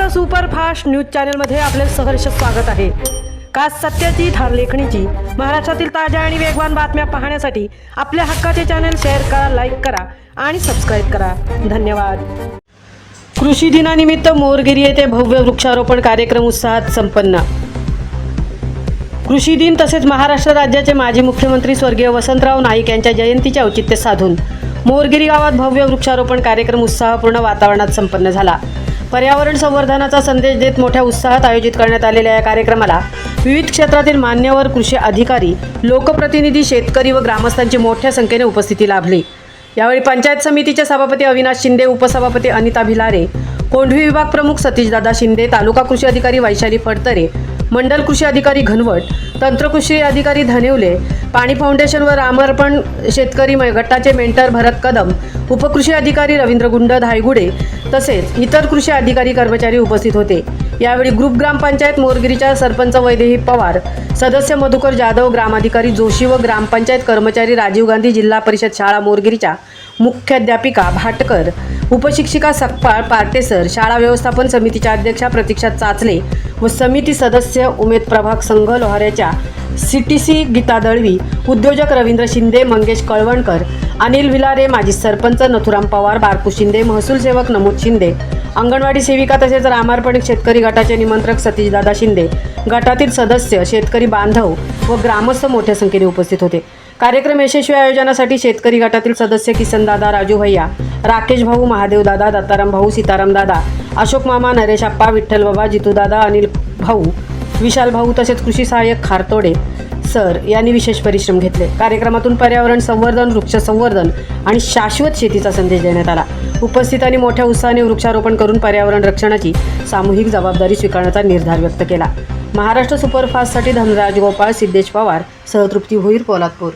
Maharashtra superfast news चॅनलमध्ये आपले सहर्ष स्वागत आहे। खास सत्याची ठार लेखणीची महाराष्ट्रातील ताज्या आणि वेगवान बातम्या पाहण्यासाठी आपल्या हक्काचे चॅनल शेअर करा, लाईक करा आणि सबस्क्राइब करा। धन्यवाद। कृषी दिनानिमित्त मोरगिरी येथे भव्य वृक्षारोपण कार्यक्रम उत्साहात संपन्न। कृषी दिन तसेच महाराष्ट्र राज्याचे माजी मुख्यमंत्री स्वर्गीय वसंतराव नाईक यांच्या जयंतीचे औचित्य साधून मोरगिरी गावात भव्य वृक्षारोपण कार्यक्रम उत्साहपूर्ण वातावरणात संपन्न झाला। पर्यावरण संवर्धनाचा संदेश देत मोठ्या उत्साहात आयोजित करण्यात आलेल्या या कार्यक्रमाला विविध क्षेत्रातील मान्यवर, कृषी अधिकारी, लोकप्रतिनिधी, शेतकरी व ग्रामस्थांची मोठ्या संख्येने उपस्थिती लाभली। यावेळी पंचायत समितीचे सभापती अविनाश शिंदे, उपसभापती अनिता भिलारे, कोंढवी विभाग प्रमुख सतीशदादा शिंदे, तालुका कृषी अधिकारी वैशाली फडतरे, मंडल कृषी अधिकारी घनवट, तंत्र कृषी अधिकारी धनेवले, पाणी फाउंडेशन व रामर्पण शेतकरी गटाचे मेंटर भरत कदम, उपकृषी अधिकारी रवींद्र गुंड धायगुडे तसेच इतर कृषी अधिकारी कर्मचारी उपस्थित होते। यावेळी ग्रुप ग्रामपंचायत मोरगिरीच्या सरपंच वैदेही पवार, सदस्य मधुकर जाधव, ग्रामाधिकारी जोशी व ग्रामपंचायत कर्मचारी राजीव गांधी, जिल्हा परिषद शाळा मोरगिरीच्या मुख्याध्यापिका भाटकर, उपशिक्षिका सकपाळ पार्टेसर, शाळा व्यवस्थापन समितीच्या अध्यक्षा प्रतीक्षा चाचले व समिती सदस्य उमेद प्रभाग संघ लोहाऱ्याच्या CTC गीता दळवी, उद्योजक रवींद्र शिंदे, मंगेश कळवणकर, अनिल भिलारे, माजी सरपंच नथुराम पवार, बारकू शिंदे, महसूल सेवक नमोद शिंदे, अंगणवाडी सेविका तसेच रामार्पण शेतकरी गटाचे निमंत्रक सतीशदादा शिंदे, गटातील सदस्य, शेतकरी बांधव व ग्रामस्थ मोठ्या संख्येने उपस्थित होते। कार्यक्रम यशस्वी आयोजनासाठी शेतकरी गटातील सदस्य किसनदादा, राजू भैया, राकेश भाऊ, महादेव दादा, दत्ताराम भाऊ, सीताराम दादा, अशोक मामा, नरेश आप्पा, विठ्ठल बाबा, जितू दादा, अनिल भाऊ, विशाल भाऊ तसेच कृषी सहाय्यक खारतोडे सर यांनी विशेष परिश्रम घेतले। कार्यक्रमातून पर्यावरण संवर्धन, वृक्ष संवर्धन आणि शाश्वत शेतीचा संदेश देण्यात आला। उपस्थितांनी मोठ्या उत्साहाने वृक्षारोपण करून पर्यावरण रक्षणाची सामूहिक जबाबदारी स्वीकारण्याचा निर्धार व्यक्त केला। महाराष्ट्र सुपरफास्टसाठी धनराज गोपाळ, सिद्धेश पवार, सहतृप्ती भोईर, पोलादपूर।